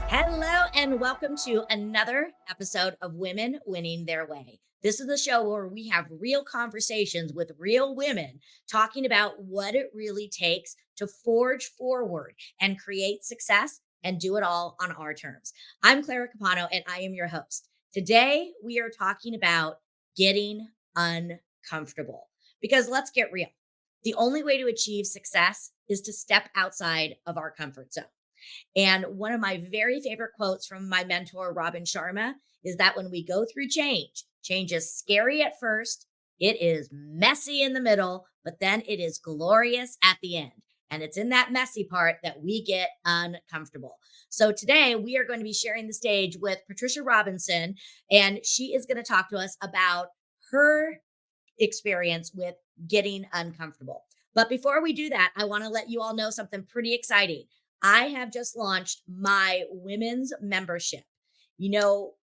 Hello, and welcome to another episode of Women Winning Their Way. This is the show where we have real conversations with real women talking about what it really takes to forge forward and create success and do it all on our terms. I'm Clara Capano, and I am your host. Today, we are talking about getting uncomfortable because let's get real. The only way to achieve success is to step outside of our comfort zone. And one of my very favorite quotes from my mentor, Robin Sharma, is that when we go through change, change is scary at first, it is messy in the middle, but then it is glorious at the end. And it's in that messy part that we get uncomfortable. So today we are going to be sharing the stage with Patricia Robinson, and she is going to talk to us about her experience with getting uncomfortable. But before we do that, I want to let you all know something pretty exciting. I have just launched my women's membership.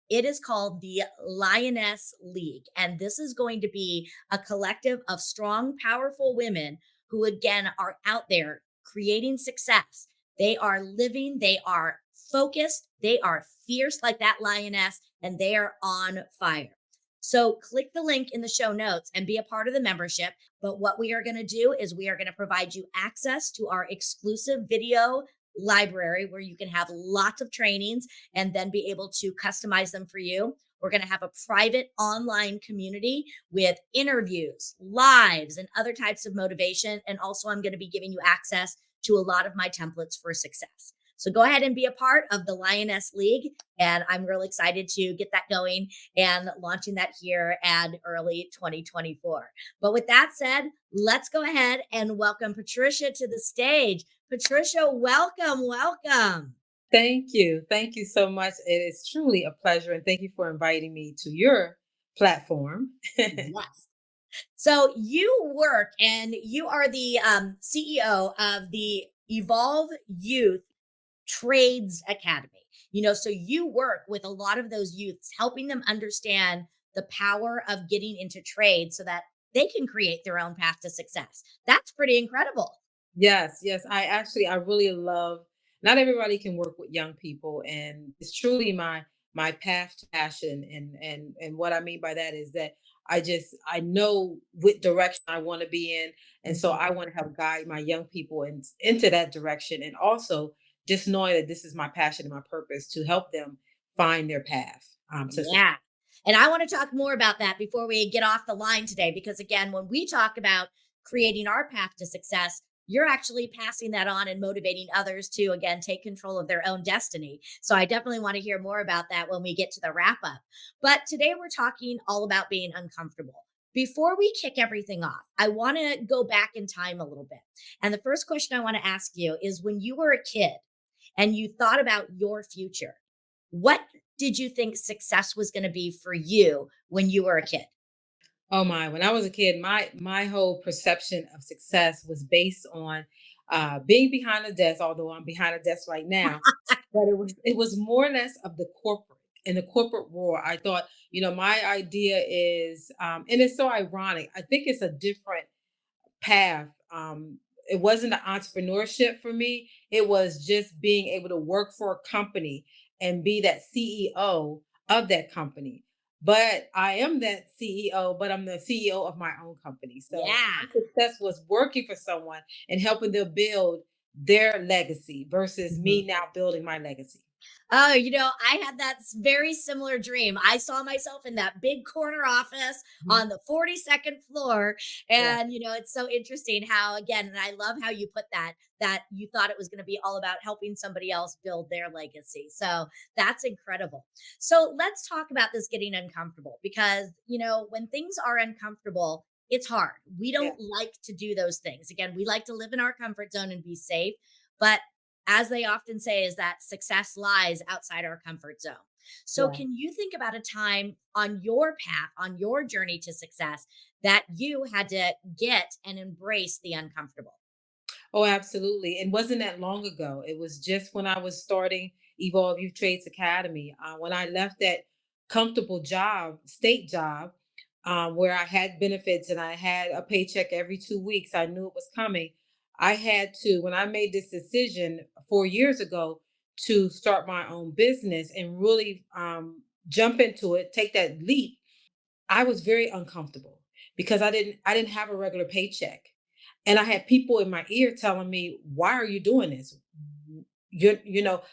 It is called the Lioness League. And this is going to be a collective of strong, powerful women who, again, are out there creating success. They are living, they are focused, they are fierce like that lioness, and they are on fire. So click the link in the show notes and be a part of the membership. But what we are going to do is we are going to provide you access to our exclusive video library where you can have lots of trainings and then be able to customize them for you. We're going to have a private online community with interviews, lives, and other types of motivation. And also, I'm going to be giving you access to a lot of my templates for success. So go ahead and be a part of the Lioness League. And I'm really excited to get that going and launching that here at early 2024. But with that said, let's go ahead and welcome Patricia to the stage. Patricia, welcome, welcome. Thank you. Thank you so much. It is truly a pleasure. And thank you for inviting me to your platform. Yes. So you work and you are the CEO of the Evolve Youth Trades Academy. So you work with a lot of those youths, helping them understand the power of getting into trade so that they can create their own path to success. That's pretty incredible. Yes. I really love, not everybody can work with young people. And it's truly my path to passion. And what I mean by that is that I know what direction I want to be in. And so I want to help guide my young people into that direction. And also just knowing that this is my passion and my purpose to help them find their path. Yeah. And I want to talk more about that before we get off the line today, because again, when we talk about creating our path to success, you're actually passing that on and motivating others to, again, take control of their own destiny. So I definitely want to hear more about that when we get to the wrap up. But today we're talking all about being uncomfortable. Before we kick everything off, I want to go back in time a little bit. And the first question I want to ask you is when you were a kid and you thought about your future, what did you think success was going to be for you when you were a kid? Oh my, when I was a kid, my whole perception of success was based on being behind a desk, although I'm behind a desk right now, but it was more or less of the corporate in the corporate world. I thought, my idea is and it's so ironic. I think it's a different path. It wasn't the entrepreneurship for me. It was just being able to work for a company and be that CEO of that company. But I am that CEO, but I'm the CEO of my own company. So Yeah. my success was working for someone and helping them build their legacy versus me now building my legacy. Oh, I had that very similar dream. I saw myself in that big corner office Mhm. on the 42nd floor. Yeah. And, it's so interesting how, again, and I love how you put that you thought it was going to be all about helping somebody else build their legacy. So that's incredible. So let's talk about this getting uncomfortable because, when things are uncomfortable, it's hard. We Yeah. don't like to do those things. Again, we like to live in our comfort zone and be safe. But as they often say, is that success lies outside our comfort zone. So, Yeah. can you think about a time on your path, on your journey to success, that you had to get and embrace the uncomfortable? Oh, absolutely. It wasn't that long ago. It was just when I was starting Evolve Youth Trades Academy. When I left that comfortable job, state job, where I had benefits and I had a paycheck every 2 weeks. I knew it was coming. I had to, when I made this decision 4 years ago to start my own business and really jump into it, take that leap, I was very uncomfortable because I didn't have a regular paycheck. And I had people in my ear telling me, "Why are you doing this?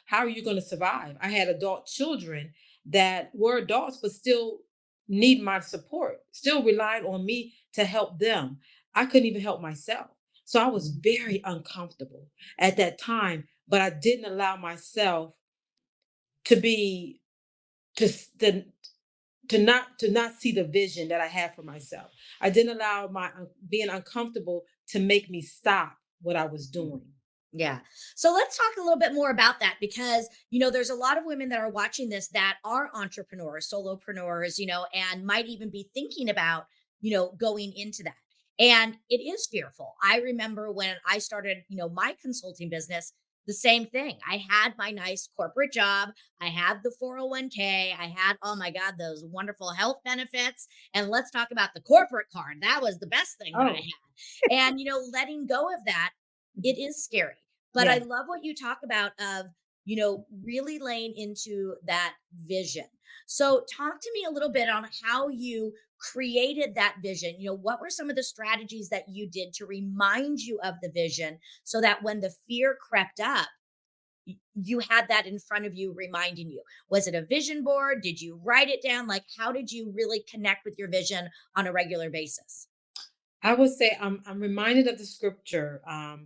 How are you going to survive?" I had adult children that were adults but still need my support, still relied on me to help them. I couldn't even help myself. So I was very uncomfortable at that time, but I didn't allow myself to be just to not see the vision that I had for myself. I didn't allow my being uncomfortable to make me stop what I was doing. Yeah. So let's talk a little bit more about that because, there's a lot of women that are watching this that are entrepreneurs, solopreneurs, and might even be thinking about, going into that. And it is fearful. I remember when I started, my consulting business, the same thing. I had my nice corporate job. I had the 401k. I had, oh my God, those wonderful health benefits. And let's talk about the corporate card. That was the best thing that I Oh, had. And, letting go of that, it is scary. But I yes. love what you talk about of, really laying into that vision. So talk to me a little bit on how you created that vision. What were some of the strategies that you did to remind you of the vision so that when the fear crept up, you had that in front of you reminding you? Was it a vision board? Did you write it down? Like, how did you really connect with your vision on a regular basis? I would say I'm reminded of the scripture,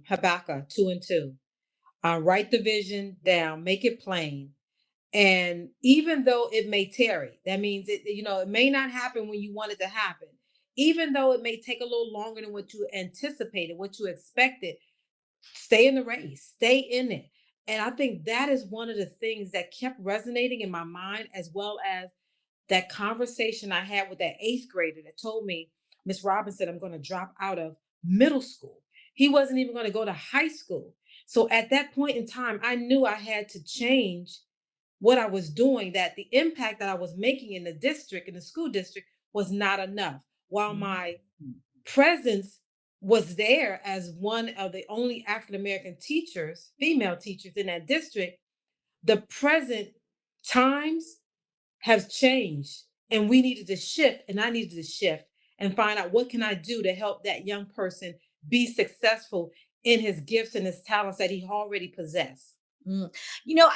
Habakkuk 2:2. Write the vision down, make it plain. And even though it may tarry, that means it may not happen when you want it to happen. Even though it may take a little longer than what you anticipated, what you expected, stay in the race, stay in it. And I think that is one of the things that kept resonating in my mind, as well as that conversation I had with that eighth grader that told me, "Miss Robinson, I'm going to drop out of middle school." He wasn't even going to go to high school. So at that point in time, I knew I had to change what I was doing, that the impact that I was making in the district, in the school district, was not enough. While Mhm. my presence was there as one of the only African American teachers, female teachers in that district, the present times have changed and we needed to shift, and I needed to shift and find out what can I do to help that young person be successful in his gifts and his talents that he already possessed. Mm.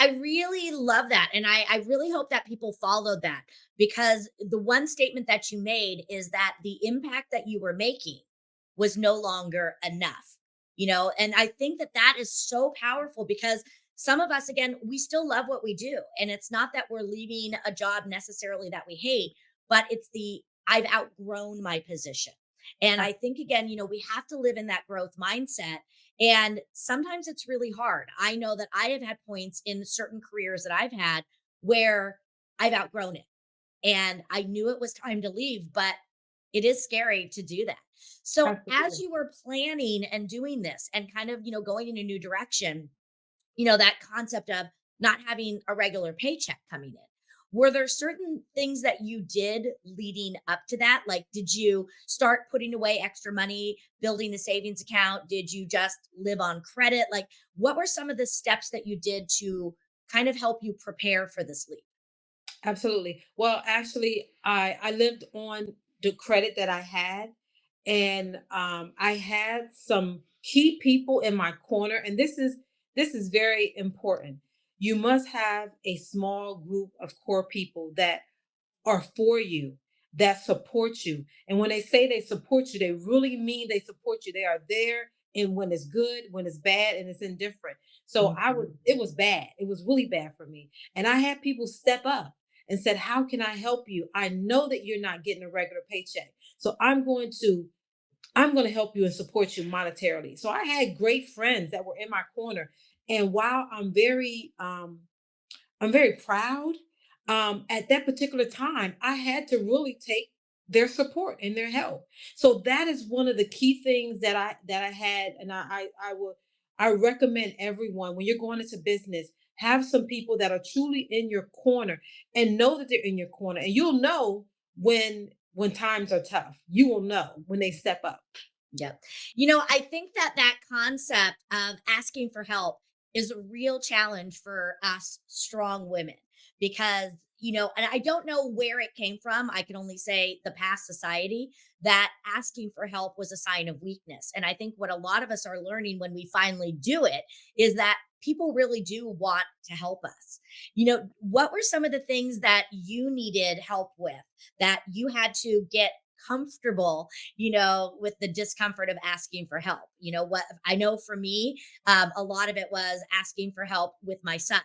I really love that. And I really hope that people follow that because the one statement that you made is that the impact that you were making was no longer enough, and I think that that is so powerful because some of us, again, we still love what we do. And it's not that we're leaving a job necessarily that we hate, but it's I've outgrown my position. And I think, again, we have to live in that growth mindset, and sometimes it's really hard. I know that I have had points in certain careers that I've had where I've outgrown it and I knew it was time to leave, but it is scary to do that. So, as Absolutely. you were planning and doing this and kind of, going in a new direction, that concept of not having a regular paycheck coming in. Were there certain things that you did leading up to that? Like, did you start putting away extra money, building a savings account? Did you just live on credit? Like, what were some of the steps that you did to kind of help you prepare for this leap? Absolutely. Well, actually, I lived on the credit that I had, and I had some key people in my corner, and this is very important. You must have a small group of core people that are for you, that support you. And when they say they support you, they really mean they support you. They are there and when it's good, when it's bad, and it's indifferent. So Mhm. it was bad. It was really bad for me. And I had people step up and said, "How can I help you? I know that you're not getting a regular paycheck. So I'm going to help you and support you monetarily." So I had great friends that were in my corner. And while I'm very proud. At that particular time, I had to really take their support and their help. So that is one of the key things that I had, and I recommend everyone when you're going into business, Have some people that are truly in your corner and know that they're in your corner. And you'll know when times are tough. You will know when they step up. Yep. I think that that concept of asking for help is a real challenge for us strong women because, and I don't know where it came from. I can only say the past society that asking for help was a sign of weakness. And I think what a lot of us are learning when we finally do it is that people really do want to help us. What were some of the things that you needed help with that you had to get comfortable with the discomfort of asking for help? What I know for me, a lot of it was asking for help with my son.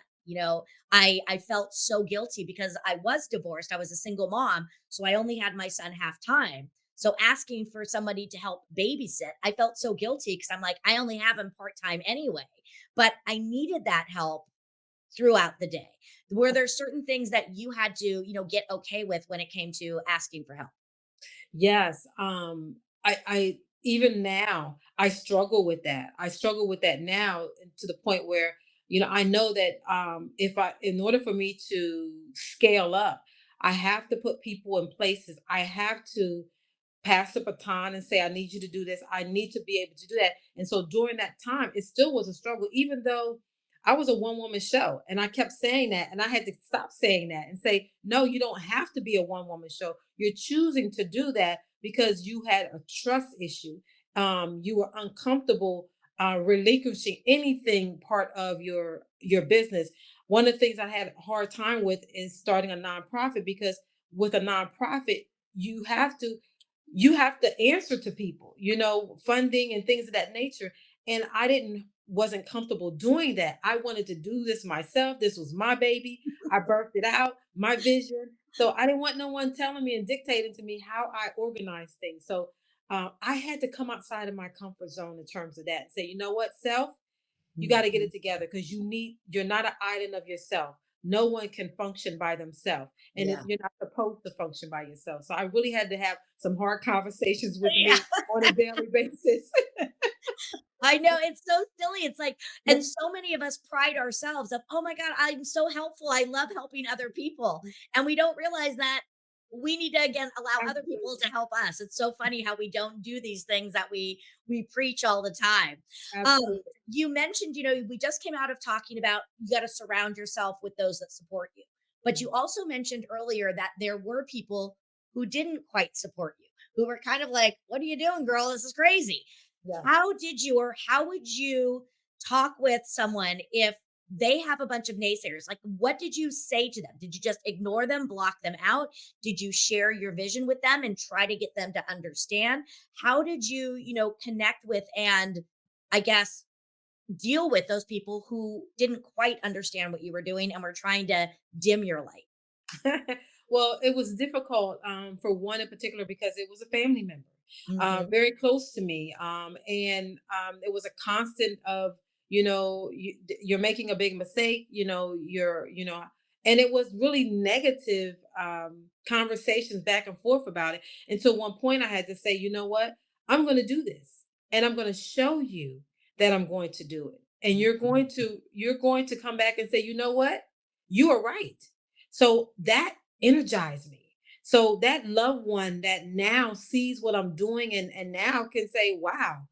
I felt so guilty because I was divorced. I was a single mom, so I only had my son half time. So asking for somebody to help babysit, I felt so guilty because I'm like, I only have him part time anyway. But I needed that help throughout the day. Were there certain things that you had to, get okay with when it came to asking for help? Yes. I even now I struggle with that. I struggle with that now to the point where, I know that in order for me to scale up, I have to put people in places. I have to pass the baton and say, I need you to do this. I need to be able to do that. And so during that time, it still was a struggle, even though I was a one woman show. And I kept saying that. And I had to stop saying that and say, no, you don't have to be a one woman show. You're choosing to do that because you had a trust issue. You were uncomfortable relinquishing anything part of your business. One of the things I had a hard time with is starting a nonprofit because with a nonprofit, you have to answer to people, funding and things of that nature. And I didn't wasn't comfortable doing that. I wanted to do this myself. This was my baby. I birthed it out, my vision. So I didn't want no one telling me and dictating to me how I organize things. So I had to come outside of my comfort zone in terms of that and say, you know what, self, you got to get Mhm. it together because you're not an island of yourself. No one can function by themselves, and Yeah. you're not supposed to function by yourself. So I really had to have some hard conversations with Yeah. me on a daily basis. I know it's so silly. It's like, Yeah. and so many of us pride ourselves of, oh my God, I'm so helpful. I love helping other people. And we don't realize that we need to again allow other people Absolutely, to help us. It's so funny how we don't do these things that we preach all the time. absolutely. You mentioned, we just came out of talking about you got to surround yourself with those that support you. But you also mentioned earlier that there were people who didn't quite support you, who were kind of like, what are you doing, girl? This is crazy. Yeah. How did you or how would you talk with someone if they have a bunch of naysayers? Like, what did you say to them? Did you just ignore them, block them out? Did you share your vision with them and try to get them to understand? How did you, connect with and I guess deal with those people who didn't quite understand what you were doing and were trying to dim your light? Well, it was difficult for one in particular because it was a family member, Mhm. very close to me, and it was a constant of you're making a big mistake, and it was really negative conversations back and forth about it. Until one point, I had to say, you know what, I'm going to do this, and I'm going to show you that I'm going to do it, and Mhm. you're going to come back and say, you know what, you are right. So that energized me. So that loved one that now sees what I'm doing and now can say, wow,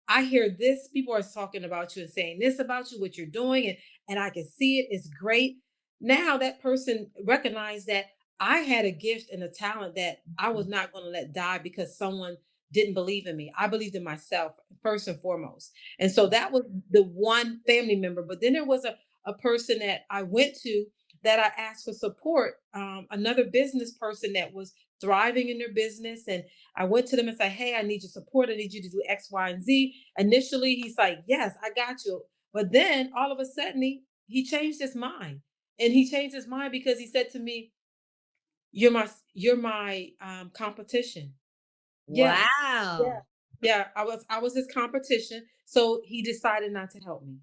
I hear this, people are talking about you and saying this about you, what you're doing, and I can see it, it's great. Now that person recognized that I had a gift and a talent that I was not going to let die because someone didn't believe in me. I believed in myself first and foremost. And so that was the one family member. But then there was a person that I went to that I asked for support, another business person that was thriving in their business. And I went to them and said, hey, I need your support. I need you to do X, Y, and Z. Initially, he's like, yes, I got you. But then all of a sudden, he changed his mind. And he changed his mind because he said to me, you're my competition. Yeah, yeah, Wow. yeah. I was his competition. So he decided not to help me.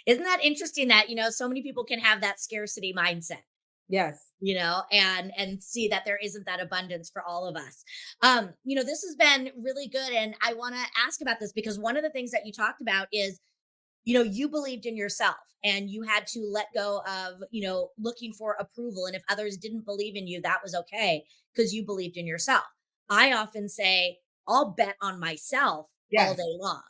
Isn't that interesting that, so many people can have that scarcity mindset? Yes. And see that there isn't that abundance for all of us. This has been really good and I want to ask about this because one of the things that you talked about is you believed in yourself and you had to let go of, looking for approval. And if others didn't believe in you, that was okay because you believed in yourself. I often say, I'll bet on myself all Yes. day long.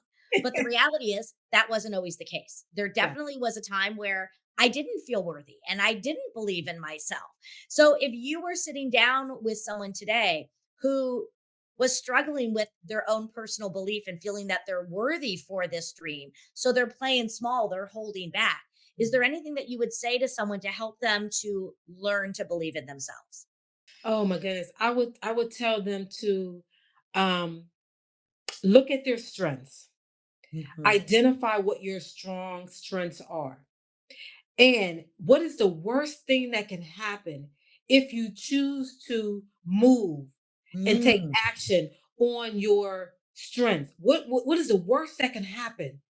But the reality is that wasn't always the case. There Yeah. definitely was a time where I didn't feel worthy and I didn't believe in myself. So if you were sitting down with someone today who was struggling with their own personal belief and feeling that they're worthy for this dream, so they're playing small, they're holding back. Is there anything that you would say to someone to help them to learn to believe in themselves? Oh my goodness. I would tell them to um look at their strengths. Mhm. Identify what your strong strengths are. And what is the worst thing that can happen if you choose to move and take Mm, action on your strength? What is the worst that can happen?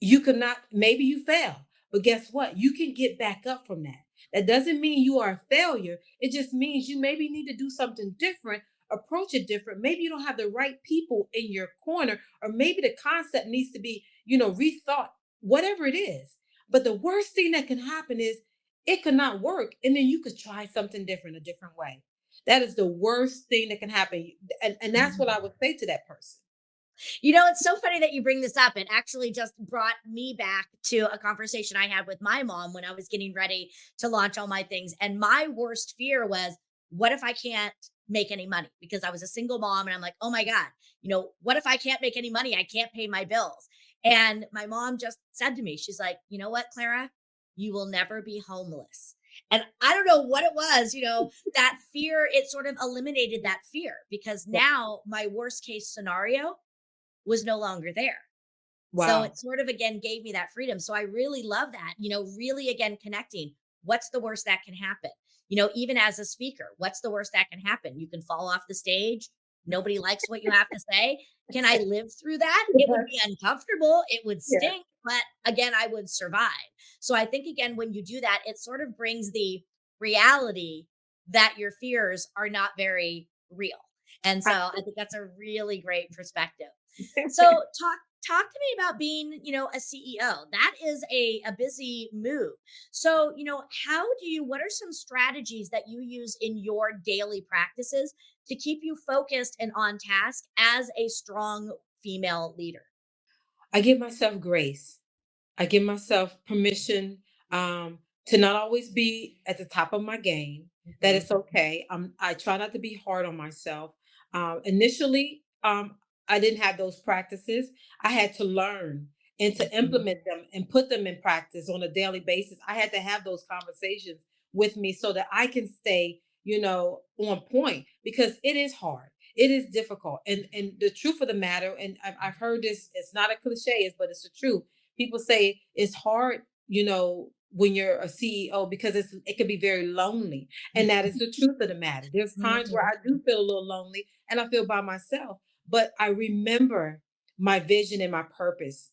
You could not, maybe you fail, but guess what? You can get back up from that. That doesn't mean you are a failure. It just means you maybe need to do something different, approach it different. Maybe you don't have the right people in your corner, or maybe the concept needs to be, rethought, whatever it is. But the worst thing that can happen is it could not work. And then you could try something different, a different way. That is the worst thing that can happen. And that's what I mm. would say to that person. It's so funny that you bring this up. It actually just brought me back to a conversation I had with my mom when I was getting ready to launch all my things. And my worst fear was, what if I can't make any money? Because I was a single mom and I'm like, oh my God, what if I can't make any money? I can't pay my bills. And my mom just said to me, she's like, you know what, Clara? You will never be homeless. And I don't know what it was, that fear, it sort of eliminated that fear because now my worst case scenario was no longer there. So Wow. it sort of again gave me that freedom. So I really love that, really again connecting. What's the worst that can happen? Even as a speaker, what's the worst that can happen? You can fall off the stage. Nobody likes what you have to say. Can I live through that? It would be uncomfortable. It would Yeah. stink, but again, I would survive. So I think again, when you do that, it sort of brings the reality that your fears are not very real. And so I think that's a really great perspective. So talk to me about being, a CEO. That is a busy move. So, what are some strategies that you use in your daily practices to keep you focused and on task as a strong female leader? I give myself grace. I give myself permission to not always be at the top of my game. That Mhm. it's okay. I try not to be hard on myself. Initially, I didn't have those practices. I had to learn and to Mhm. implement them and put them in practice on a daily basis. I had to have those conversations with me so that I can stay, on point because it is hard. It is difficult. And the truth of the matter, and I've heard this, it's not a cliche, but it's the truth. People say it's hard, when you're a CEO because it can be very lonely. And that is the truth of the matter. There's times where Mhm. I do feel a little lonely and I feel by myself, but I remember my vision and my purpose.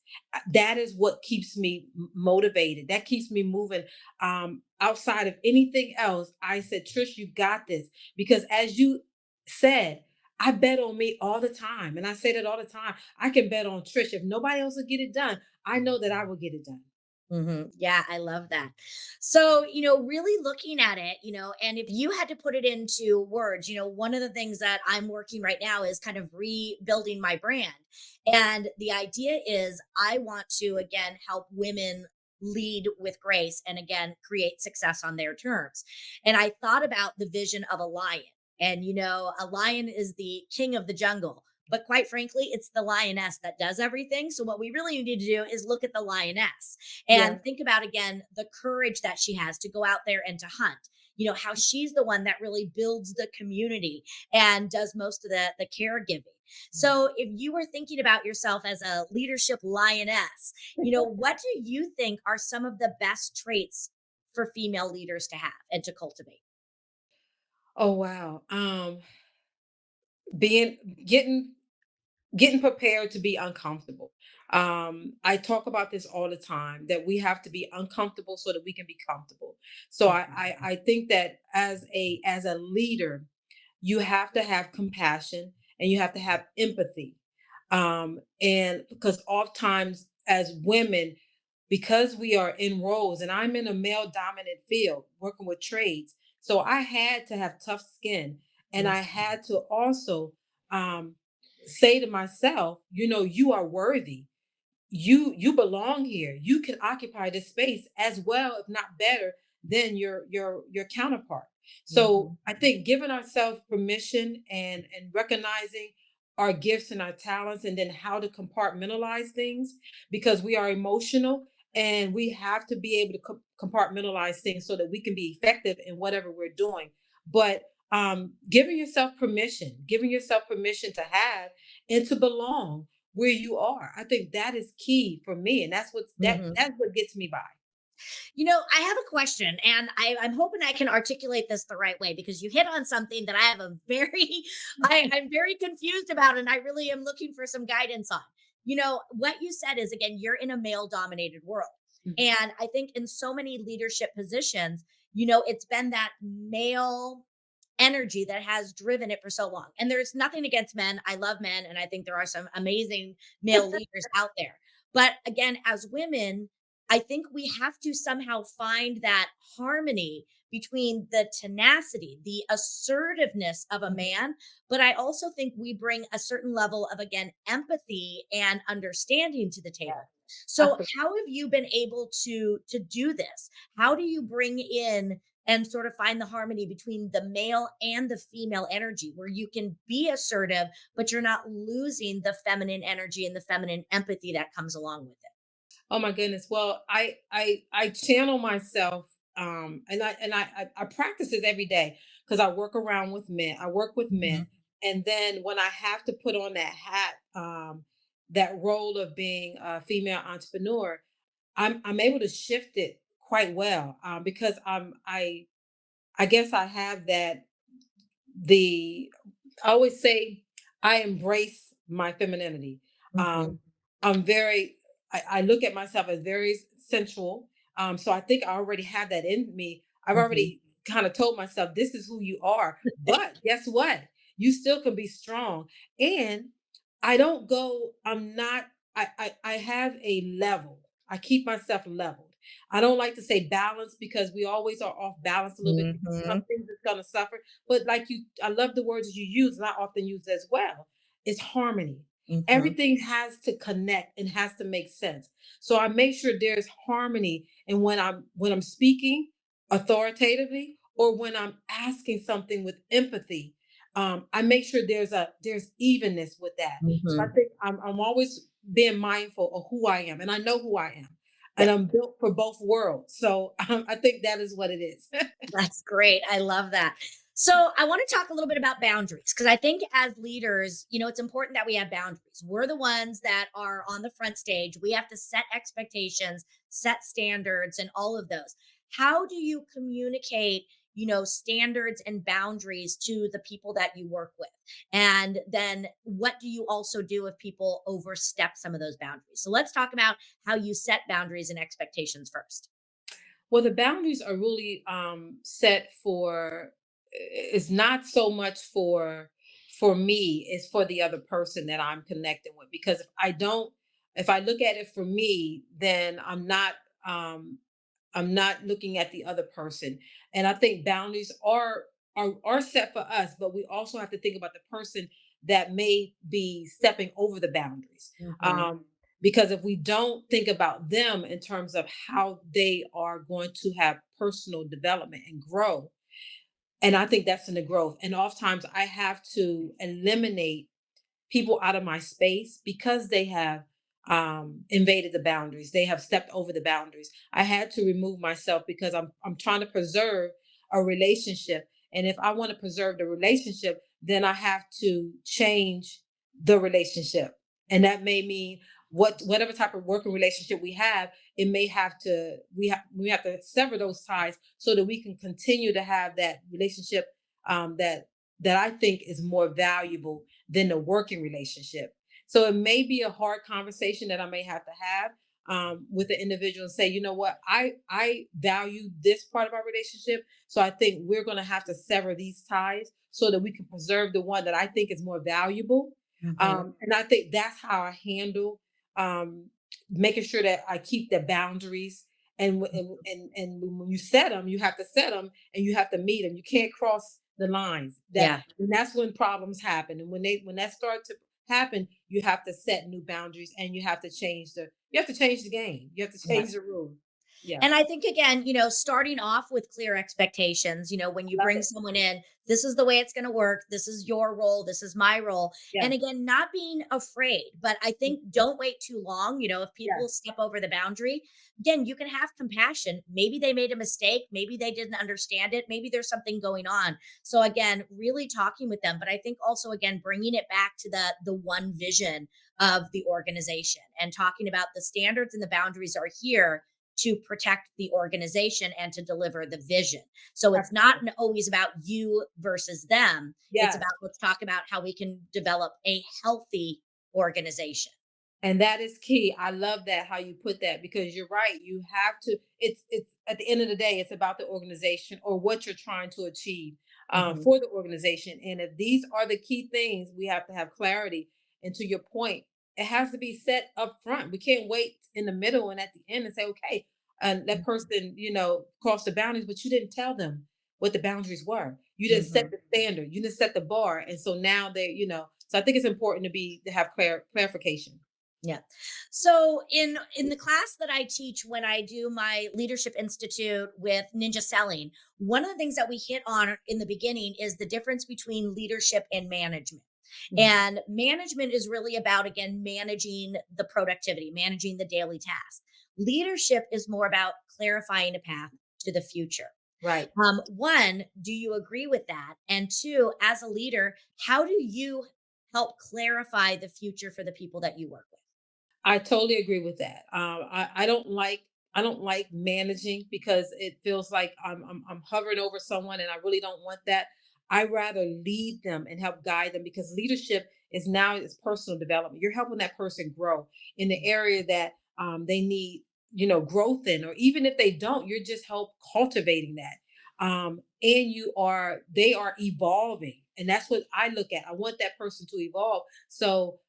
That is what keeps me motivated. That keeps me moving. Outside of anything else, I said, Trish, you got this. Because as you said, I bet on me all the time. And I say that all the time. I can bet on Trish. If nobody else will get it done, I know that I will get it done. Yeah, I love that. So, really looking at it, and if you had to put it into words, one of the things that I'm working right now is kind of rebuilding my brand. And the idea is I want to, again, help women lead with grace and, again, create success on their terms. And I thought about the vision of a lion. And, a lion is the king of the jungle. But quite frankly, it's the lioness that does everything. So, what we really need to do is look at the lioness Yeah. and think about again the courage that she has to go out there and to hunt. How she's the one that really builds the community and does most of the caregiving. So if you were thinking about yourself as a leadership lioness, what do you think are some of the best traits for female leaders to have and to cultivate? Oh wow. Being getting prepared to be uncomfortable. I talk about this all the time that we have to be uncomfortable so that we can be comfortable. So I think that as a leader, you have to have compassion and you have to have empathy. And because oftentimes as women, because we are in roles, and I'm in a male dominant field working with trades. So I had to have tough skin, and I Mhm. had to also um, say to myself, you are worthy. You belong here. You can occupy this space as well, if not better, than your counterpart. So Mhm. I think giving ourselves permission and recognizing our gifts and our talents, and then how to compartmentalize things, because we are emotional, and we have to be able to compartmentalize things so that we can be effective in whatever we're doing. But giving yourself permission to have and to belong where you are. I think that is key for me, and Mhm. that's what gets me by. I have a question, and I'm hoping I can articulate this the right way because you hit on something that I have a very, I'm very confused about, and I really am looking for some guidance on. What you said is again, you're in a male dominated world. Mhm. And I think in so many leadership positions, it's been that male energy that has driven it for so long. And there's nothing against men. I love men, and I think there are some amazing male leaders out there. But again, as women, I think we have to somehow find that harmony between the tenacity, the assertiveness of a Mhm. man, but I also think we bring a certain level of, again, empathy and understanding to the Yeah, table. So absolutely. how have you been able to do this? How do you bring in and sort of find the harmony between the male and the female energy where you can be assertive, but you're not losing the feminine energy and the feminine empathy that comes along with it? Oh my goodness. Well, I channel myself, and I practice this every day because I work around with men. I work with men, Mhm. and then when I have to put on that hat, that role of being a female entrepreneur, I'm able to shift it quite well, because I guess I have that the I always say I embrace my femininity. Mhm. Um, I'm very, I look at myself as very sensual. So I think I already have that in me. I've Mhm. already kind of told myself this is who you are. But guess what? You still can be strong. And I don't go, I'm not, I have a level. I keep myself leveled. I don't like to say balance because we always are off balance a little bit because some Mhm. things is gonna suffer. But I love the words that you use, and I often use as well. It's harmony. Mhm. Everything has to connect and has to make sense. So I make sure there's harmony. And when I'm speaking authoritatively, or when I'm asking something with empathy, I make sure there's evenness with that. So I Mhm. think I'm always being mindful of who I am, and I know who I am, Yeah, and I'm built for both worlds. So I think that is what it is. that's great. I love that. So, I want to talk a little bit about boundaries because I think as leaders, it's important that we have boundaries. We're the ones that are on the front stage. We have to set expectations, set standards, and all of those. How do you communicate, standards and boundaries to the people that you work with? And then what do you also do if people overstep some of those boundaries? So, let's talk about how you set boundaries and expectations first. Well, the boundaries are really set for, it's not so much for me, it's for the other person that I'm connecting with. Because if I look at it for me, then I'm not looking at the other person. And I think boundaries are set for us, but we also have to think about the person that may be stepping over the boundaries. Mhm. Um, because if we don't think about them in terms of how they are going to have personal development and grow, and I think that's in the growth. And oftentimes I have to eliminate people out of my space because they have invaded the boundaries. They have stepped over the boundaries. I had to remove myself because I'm trying to preserve a relationship. And if I want to preserve the relationship, then I have to change the relationship. And that may mean whatever type of working relationship we have, it may have to we have to sever those ties so that we can continue to have that relationship, that I think is more valuable than the working relationship. So it may be a hard conversation that I may have to have with the individual and say, you know what, I value this part of our relationship, so I think we're going to have to sever these ties so that we can preserve the one that I think is more valuable. Mhm. And I think that's how I handle making sure that I keep the boundaries. And, when you set them, you have to set them and you have to meet them. You can't cross the lines. Yeah. And that's when problems happen. And when that starts to happen, you have to set new boundaries and you have to change the game. You have to Yeah. change the rules. Yeah. And I think again, starting off with clear expectations, when you Love bring it. someone in, this is the way it's going to work. This is your role. This is my role. And Yes. again, not being afraid, but I think don't wait too long. If people Yes. step over the boundary, again, you can have compassion. Maybe they made a mistake. Maybe they didn't understand it. Maybe there's something going on. So again, really talking with them. But I think also, again, bringing it back to the one vision of the organization and talking about the standards and the boundaries are here to protect the organization and to deliver the vision. So it's not Absolutely. always about you versus them. It's Yes. about, let's talk about how we can develop a healthy organization. And that is key. I love that how you put that because you're right. You have to. It's at the end of the day, it's about the organization or what you're trying to achieve Mhm. for the organization. And if these are the key things, we have to have clarity. And to your point, it has to be set up front. We can't wait in the middle and at the end and say, okay, and that person, crossed the boundaries, but you didn't tell them what the boundaries were. You didn't set Mhm. the standard. You didn't set the bar, and so now they. So I think it's important to have clarification. Yeah. So in the class that I teach when I do my leadership institute with ninja selling, one of the things that we hit on in the beginning is the difference between leadership and management. Mhm. And management is really about, again, managing the productivity, managing the daily tasks. Leadership is more about clarifying a path to the future. Right. One, do you agree with that? And two, as a leader, how do you help clarify the future for the people that you work with? I totally agree with that. I don't like managing because it feels like I'm hovering over someone, and I really don't want that. I rather lead them and help guide them because leadership is personal development. You're helping that person grow in the area that they need, growth in, or even if they don't, you're just help cultivating that. And they are evolving, and that's what I look at. I want that person to evolve. So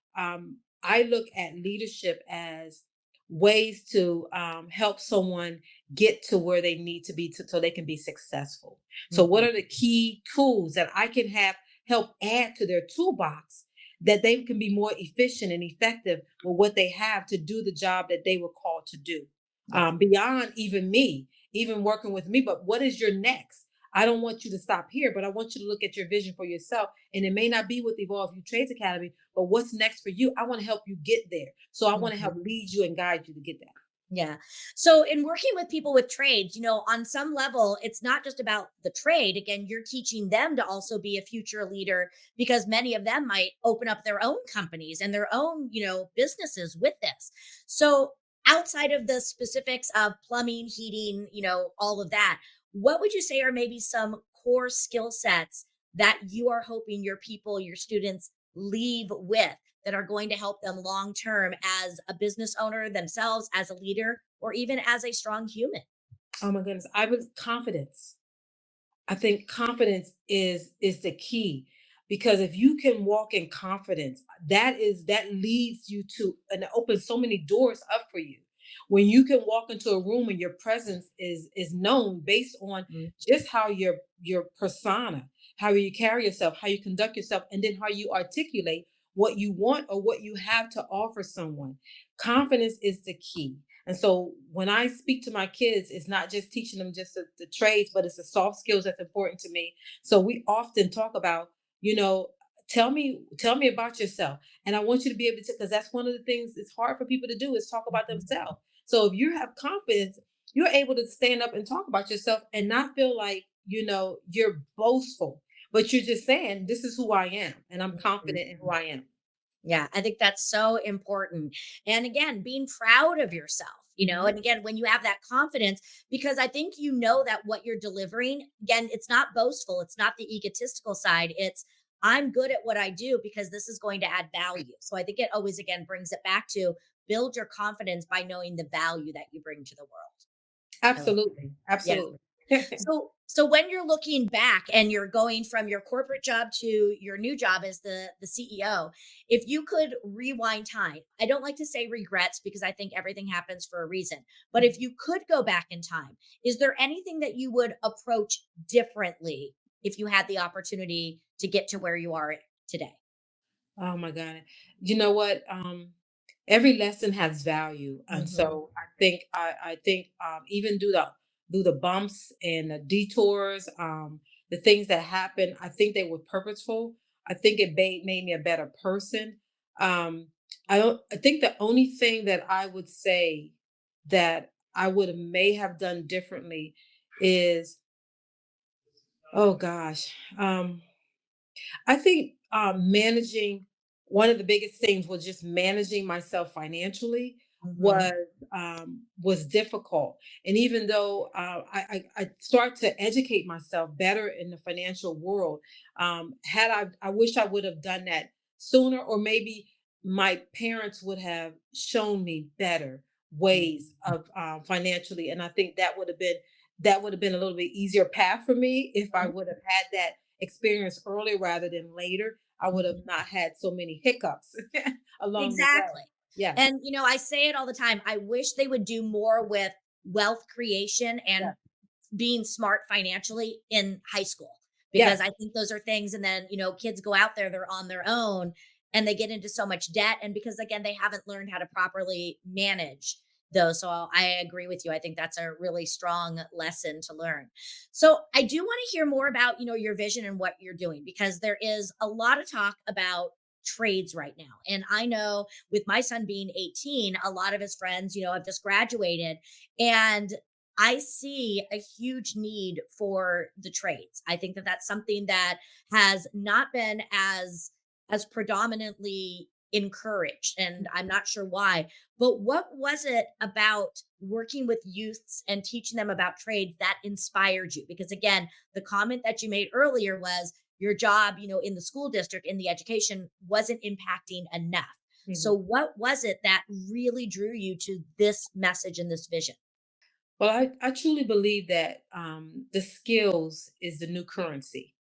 I look at leadership as ways to help someone get to where they need to be so they can be successful. So, what Mhm. are the key tools that I can have help add to their toolbox that they can be more efficient and effective with what they have to do the job that they were called to do? Yeah. Beyond even me, even working with me, but what is your next? I don't want you to stop here, but I want you to look at your vision for yourself. And it may not be with Evolve You Trades Academy, but what's next for you? I want to help you get there. So I want to help Mhm. lead you and guide you to get there. Yeah. So, in working with people with trades, on some level, it's not just about the trade. Again, you're teaching them to also be a future leader because many of them might open up their own companies and their own, businesses with this. So, outside of the specifics of plumbing, heating, all of that, what would you say are maybe some core skill sets that you are hoping your people, your students leave with, that are going to help them long term as a business owner themselves, as a leader, or even as a strong human? Oh my goodness. I was confidence. I think confidence is the key because if you can walk in confidence, that leads you to and opens so many doors up for you. When you can walk into a room and your presence is known based on Mm. just how your persona, how you carry yourself, how you conduct yourself, and then how you articulate what you want or what you have to offer someone. Confidence is the key. And so when I speak to my kids, it's not just teaching them just the trades, but it's the soft skills that's important to me. So we often talk about, you know, tell me about yourself. And I want you to be able to, because that's one of the things it's hard for people to do is talk about Mhm. themselves. So if you have confidence, you're able to stand up and talk about yourself and not feel like, you're boastful, but you're just saying, this is who I am. And I'm Mhm. confident in who I am. Yeah, I think that's so important. And again, being proud of yourself, Mhm. and again, when you have that confidence, because I think that what you're delivering, again, it's not boastful, it's not the egotistical side. It's, I'm good at what I do because this is going to add value. So I think it always, again, brings it back to build your confidence by knowing the value that you bring to the world. I love Absolutely. Yeah. Absolutely. So So when you're looking back and you're going from your corporate job to your new job as the CEO, if you could rewind time, I don't like to say regrets because I think everything happens for a reason. But if you could go back in time, is there anything that you would approach differently if you had the opportunity to get to where you are today? Oh my God. You know what? Every lesson has value. And Mhm. so I think even do the bumps and the detours, the things that happen, I think they were purposeful. I think it made me a better person. Um, I think the only thing that I would say that I would have may have done differently is, oh gosh. I think managing one of the biggest things was just managing myself financially Mhm. was difficult. And even though I start to educate myself better in the financial world, had I wish I would have done that sooner, or maybe my parents would have shown me better ways Mhm. of financially, and I think that would have been a little bit easier path for me if I would have had that experience early rather than later. I would have Mhm. not had so many hiccups along the way. Exactly. Yes, And, I say it all the time. I wish they would do more with wealth creation and yes, being smart financially in high school, because yes. I think those are things. And then, kids go out there, they're on their own and they get into so much debt. And because, again, they haven't learned how to properly manage those. So I agree with you. I think that's a really strong lesson to learn. So I do want to hear more about, your vision and what you're doing, because there is a lot of talk about trades right now. And I know with my son being 18, a lot of his friends, have just graduated, and I see a huge need for the trades. I think that that's something that has not been as predominantly encouraged, and I'm not sure why. But what was it about working with youths and teaching them about trades that inspired you? Because again, the comment that you made earlier was your job, in the school district, in the education, wasn't impacting enough. So Mhm. what was it that really drew you to this message and this vision? Well, I truly believe that the skills is the new currency.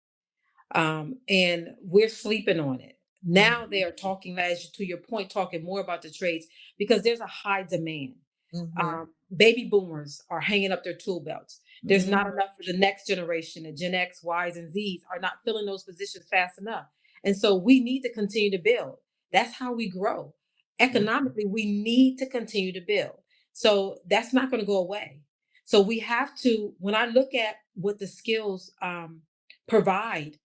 And we're sleeping on it. Now Mhm. they are talking, as to your point, talking more about the trades because there's a high demand. Mhm. Baby boomers are hanging up their tool belts. There's not Mhm. enough for the next generation. The Gen X, Ys, and Zs are not filling those positions fast enough. And so we need to continue to build. That's how we grow. Mhm. Economically, we need to continue to build. So that's not going to go away. So we have to, when I look at what the skills provide,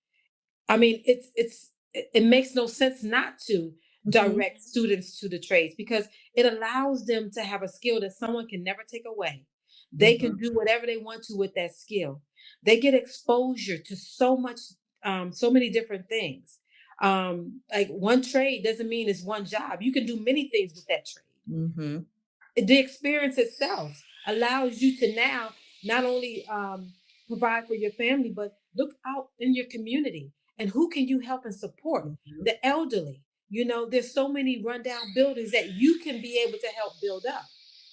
I mean, it makes no sense not to Mhm. direct students to the trades because it allows them to have a skill that someone can never take away. They can Mhm. do whatever they want to with that skill. They get exposure to so much, so many different things. Like one trade doesn't mean it's one job. You can do many things with that trade. Mhm. The experience itself allows you to now not only provide for your family, but look out in your community and who can you help and support? Mhm. The elderly. There's so many rundown buildings that you can be able to help build up.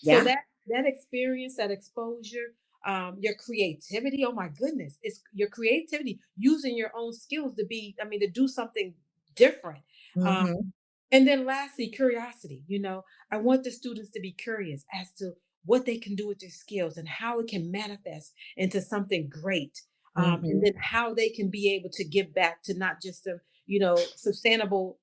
So Yeah. that experience, that exposure, your creativity. Oh my goodness, it's your creativity using your own skills to do something different. Um, Mhm. and then lastly, curiosity. I want the students to be curious as to what they can do with their skills and how it can manifest into something great. And Mhm. then how they can be able to give back to not just sustainable,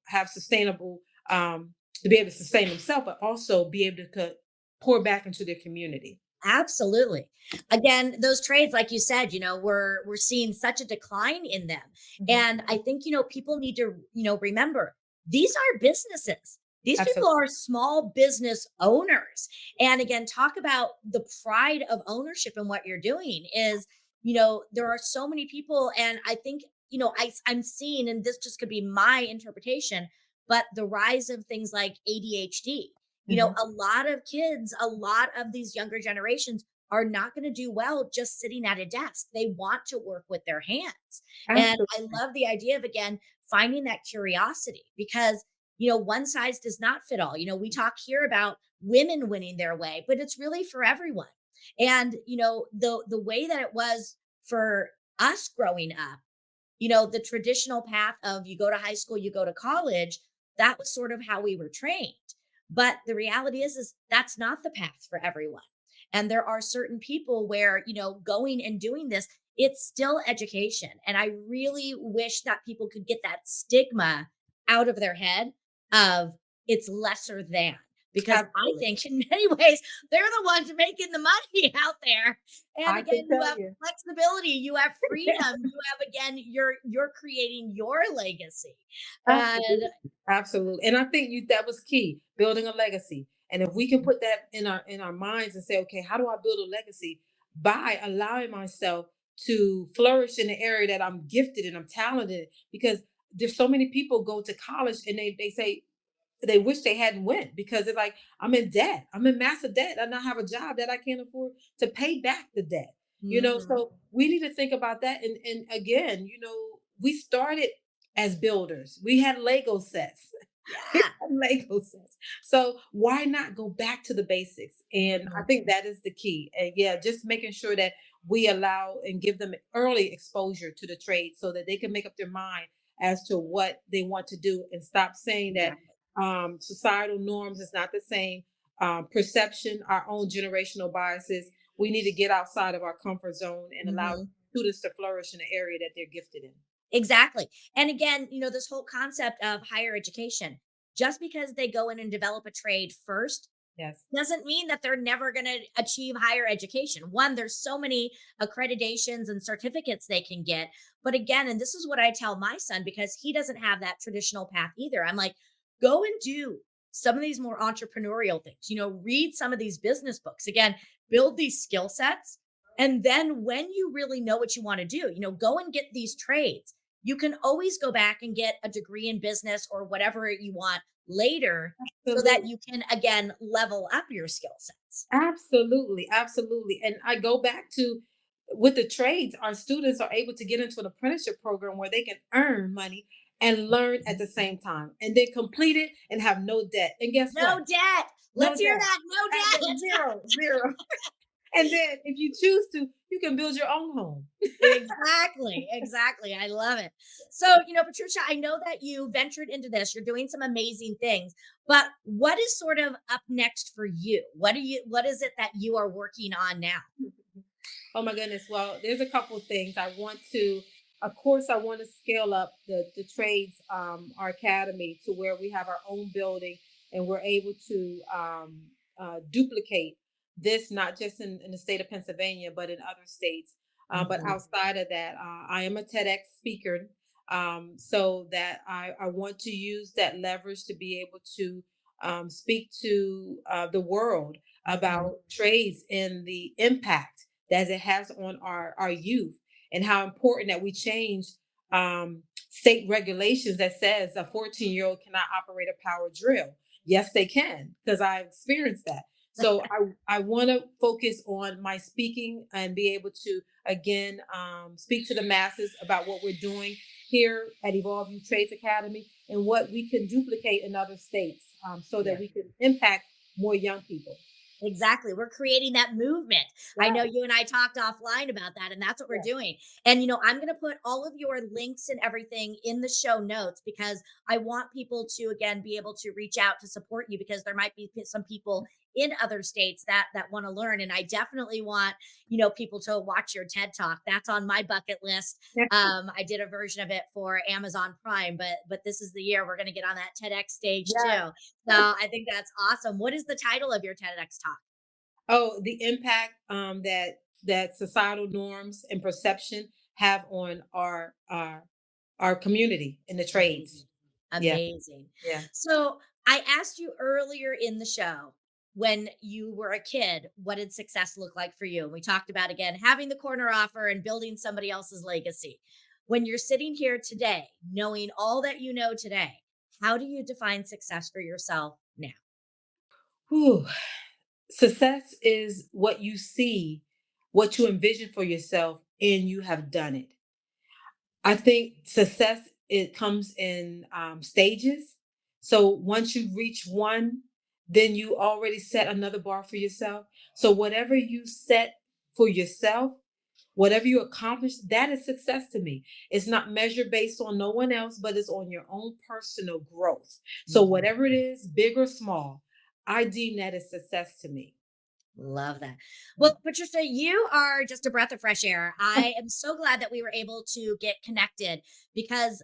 to be able to sustain themselves, but also be able to pour back into their community. Absolutely. Again, those trades, like you said, we're seeing such a decline in them. Mhm. And I think, people need to, remember these are businesses. These people Absolutely. are small business owners. And again, talk about the pride of ownership in what you're doing is, there are so many people. And I think, I'm seeing, and this just could be my interpretation, but the rise of things like ADHD. Mhm. A lot of kids, a lot of these younger generations are not going to do well just sitting at a desk. They want to work with their hands. And I Absolutely. love the idea of, again, finding that curiosity, because, one size does not fit all. We talk here about women winning their way, but it's really for everyone. And, the way that it was for us growing up, the traditional path of you go to high school, you go to college, that was sort of how we were trained. But the reality is that's not the path for everyone. And there are certain people where, going and doing this, it's still education. And I really wish that people could get that stigma out of their head of it's lesser than. Because I Absolutely. think in many ways, they're the ones making the money out there. And I can again, you tell have you. flexibility, you have freedom, you have again, you're creating your legacy. And Absolutely. Absolutely. And I think that was key, building a legacy. And if we can put that in our minds and say, okay, how do I build a legacy? By allowing myself to flourish in the area that I'm gifted and I'm talented, because there's so many people go to college and they say they wish they hadn't went because it's like I'm in debt. I'm in massive debt and I have a job that I can't afford to pay back the debt. mhm, So we need to think about that. And again, we started as builders. We had Lego sets. We yeah. had Lego sets. So why not go back to the basics? And I Mhm, think that is the key. And yeah, just making sure that we allow and give them early exposure to the trade so that they can make up their mind as to what they want to do and stop saying that exactly. societal norms is not the same. Perception, our own generational biases. We need to get outside of our comfort zone and allow Mhm. students to flourish in the area that they're gifted in. Exactly. And again, this whole concept of higher education, just because they go in and develop a trade first Yes. doesn't mean that they're never going to achieve higher education. One, there's so many accreditations and certificates they can get. But again, and this is what I tell my son because he doesn't have that traditional path either. I'm like, go and do some of these more entrepreneurial things, read some of these business books. Again, build these skill sets. And then when you really know what you want to do, go and get these trades. You can always go back and get a degree in business or whatever you want later so that Absolutely. you can again level up your skill sets. Absolutely, absolutely. And I go back to with the trades, our students are able to get into an apprenticeship program where they can earn money and learn at the same time and then complete it and have no debt. And guess No what? debt. No Let's hear debt. that. No debt. Zero, zero. And then if you choose to, you can build your own home. Exactly. Exactly. I love it. So, Patricia, I know that you ventured into this. You're doing some amazing things, but what is sort of up next for you? What is it that you are working on now? Oh my goodness. Well, there's a couple of things I want to. Of course, I want to scale up the trades, our academy, to where we have our own building and we're able to duplicate this not just in the state of Pennsylvania, but in other states. But Mhm. outside of that, I am a TEDx speaker, so that I want to use that leverage to be able to speak to the world Mhm. about trades and the impact that it has on our youth and how important that we change state regulations that says a 14-year-old cannot operate a power drill. Yes, they can, because I've experienced that. So I want to focus on my speaking and be able to again speak to the masses about what we're doing here at Evolve Youth Trades Academy and what we can duplicate in other states, so that Yeah. we can impact more young people. Exactly. We're creating that movement. I know Yes, you and I talked offline about that, and that's what we're yes. doing. And, I'm going to put all of your links and everything in the show notes because I want people to, again, be able to reach out to support you because there might be some people in other states that want to learn. And I definitely want, people to watch your TED Talk. That's on my bucket list. I did a version of it for Amazon Prime, but this is the year we're going to get on that TEDx stage Yes. too. So I think that's awesome. What is the title of your TEDx talk? Oh, the impact that societal norms and perception have on our community in the trades. Amazing. Yeah, Amazing. yeah. So I asked you earlier in the show when you were a kid, what did success look like for you? And we talked about again having the corner offer and building somebody else's legacy. When you're sitting here today, knowing all that you know today, how do you define success for yourself now? Whew. Success is what you see, what you envision for yourself, and you have done it. I think success it comes in stages. So once you reach one, then you already set another bar for yourself. So whatever you set for yourself, Whatever you accomplish, that is success to me. It's not measured based on no one else, but it's on your own personal growth. So Mhm. whatever it is, big or small, I deem that as success to me. Love that. Well, Patricia, you are just a breath of fresh air. I am so glad that we were able to get connected because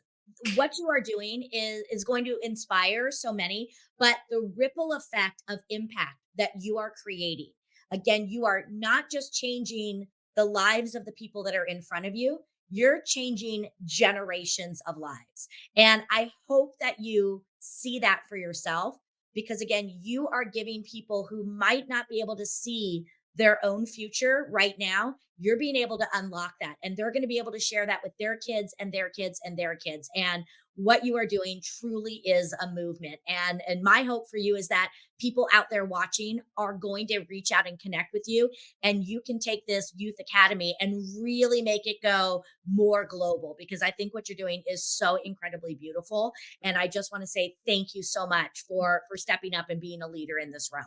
what you are doing is going to inspire so many, but the ripple effect of impact that you are creating. Again, you are not just changing the lives of the people that are in front of you, you're changing generations of lives. And I hope that you see that for yourself because again, you are giving people who might not be able to see their own future right now, you're being able to unlock that and they're going to be able to share that with their kids and their kids and their kids. And what you are doing truly is a movement. And my hope for you is that people out there watching are going to reach out and connect with you and you can take this youth academy and really make it go more global because I think what you're doing is so incredibly beautiful. And I just want to say thank you so much for stepping up and being a leader in this realm.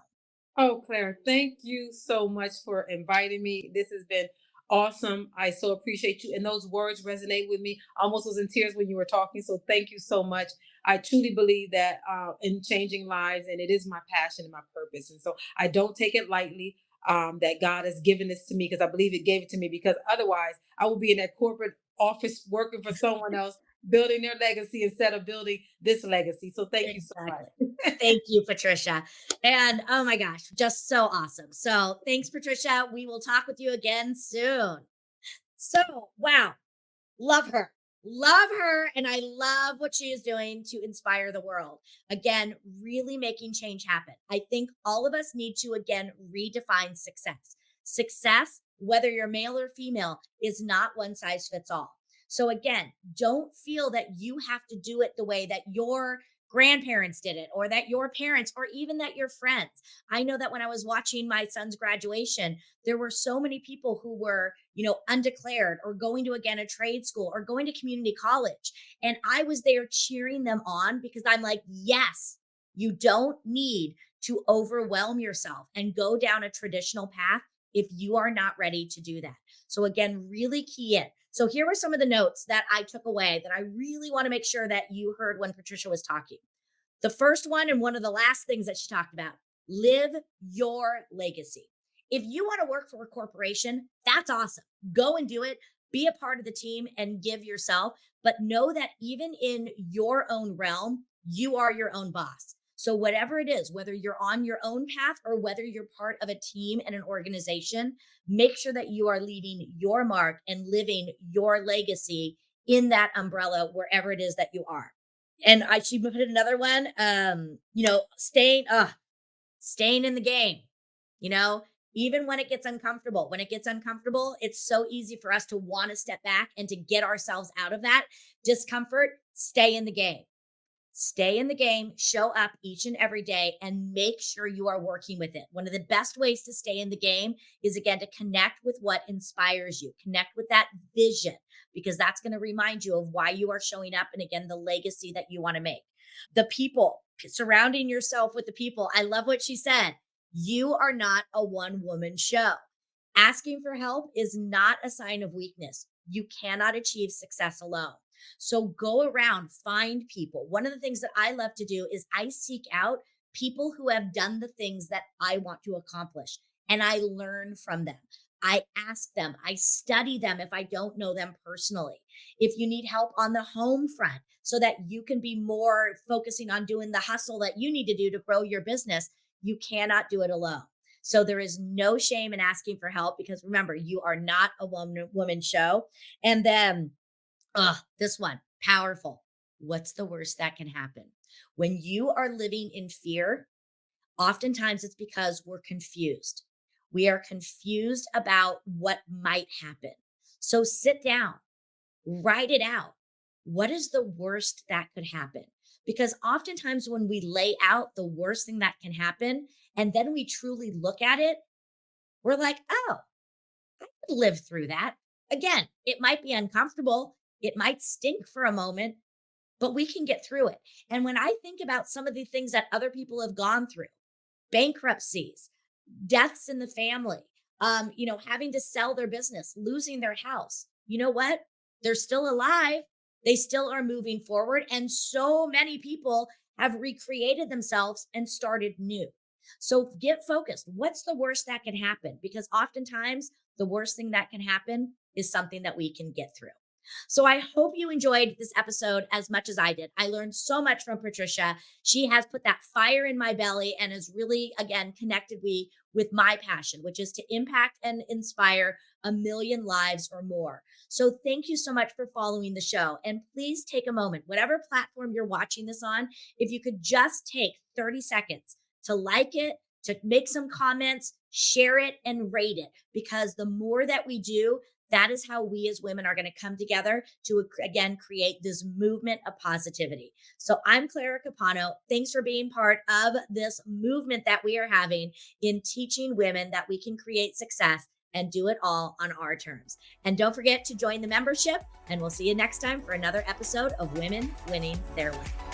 Oh, Claire, thank you so much for inviting me. This has been awesome. I so appreciate you. And those words resonate with me. I almost was in tears when you were talking. So thank you so much. I truly believe that in changing lives, and it is my passion and my purpose. And so I don't take it lightly that God has given this to me because I believe it gave it to me because otherwise I would be in that corporate office working for someone else, building their legacy instead of building this legacy. So thank you so Exactly. much. Thank you, Patricia. And oh my gosh, just so awesome. So thanks, Patricia. We will talk with you again soon. So, wow. Love her. Love her. And I love what she is doing to inspire the world. Again, really making change happen. I think all of us need to, again, redefine success. Success, whether you're male or female, is not one size fits all. So, again, don't feel that you have to do it the way that your grandparents did it or that your parents or even that your friends. I know that when I was watching my son's graduation, there were so many people who were, undeclared or going to again a trade school or going to community college. And I was there cheering them on because I'm like, yes, you don't need to overwhelm yourself and go down a traditional path if you are not ready to do that. So again, really key in. So here were some of the notes that I took away that I really want to make sure that you heard when Patricia was talking. The first one, and one of the last things that she talked about, live your legacy. If you want to work for a corporation, that's awesome. Go and do it. Be a part of the team and give yourself. But know that even in your own realm, you are your own boss. So, whatever it is, whether you're on your own path or whether you're part of a team and an organization, make sure that you are leaving your mark and living your legacy in that umbrella, wherever it is that you are. And she put another one, staying in the game, you know, even when it gets uncomfortable, it's so easy for us to want to step back and to get ourselves out of that discomfort. Stay in the game. Stay in the game, show up each and every day, and make sure you are working with it. One of the best ways to stay in the game is, again, to connect with what inspires you, connect with that vision, because that's going to remind you of why you are showing up. And again, the legacy that you want to make. The people, surrounding yourself with the people. I love what she said. You are not a one woman show. Asking for help is not a sign of weakness. You cannot achieve success alone. So go around, find people. One of the things that I love to do is I seek out people who have done the things that I want to accomplish and I learn from them. I ask them, I study them if I don't know them personally. If you need help on the home front so that you can be more focusing on doing the hustle that you need to do to grow your business, you cannot do it alone. So there is no shame in asking for help because remember, you are not a woman show. And then this one, powerful. What's the worst that can happen? When you are living in fear, oftentimes it's because we're confused. We are confused about what might happen. So sit down, write it out. What is the worst that could happen? Because oftentimes when we lay out the worst thing that can happen and then we truly look at it, we're like, oh, I could live through that. Again, it might be uncomfortable. It might stink for a moment, but we can get through it. And when I think about some of the things that other people have gone through, bankruptcies, deaths in the family, having to sell their business, losing their house. You know what? They're still alive. They still are moving forward. And so many people have recreated themselves and started new. So get focused. What's the worst that can happen? Because oftentimes the worst thing that can happen is something that we can get through. So I hope you enjoyed this episode as much as I did. I learned so much from Patricia. She has put that fire in my belly and has really, again, connected me with my passion, which is to impact and inspire a million lives or more. So thank you so much for following the show. And please take a moment, whatever platform you're watching this on, if you could just take 30 seconds to like it, to make some comments, share it, and rate it. Because the more that we do, that is how we as women are going to come together to, again, create this movement of positivity. So I'm Clara Capano. Thanks for being part of this movement that we are having in teaching women that we can create success and do it all on our terms. And don't forget to join the membership, and we'll see you next time for another episode of Women Winning Their Way.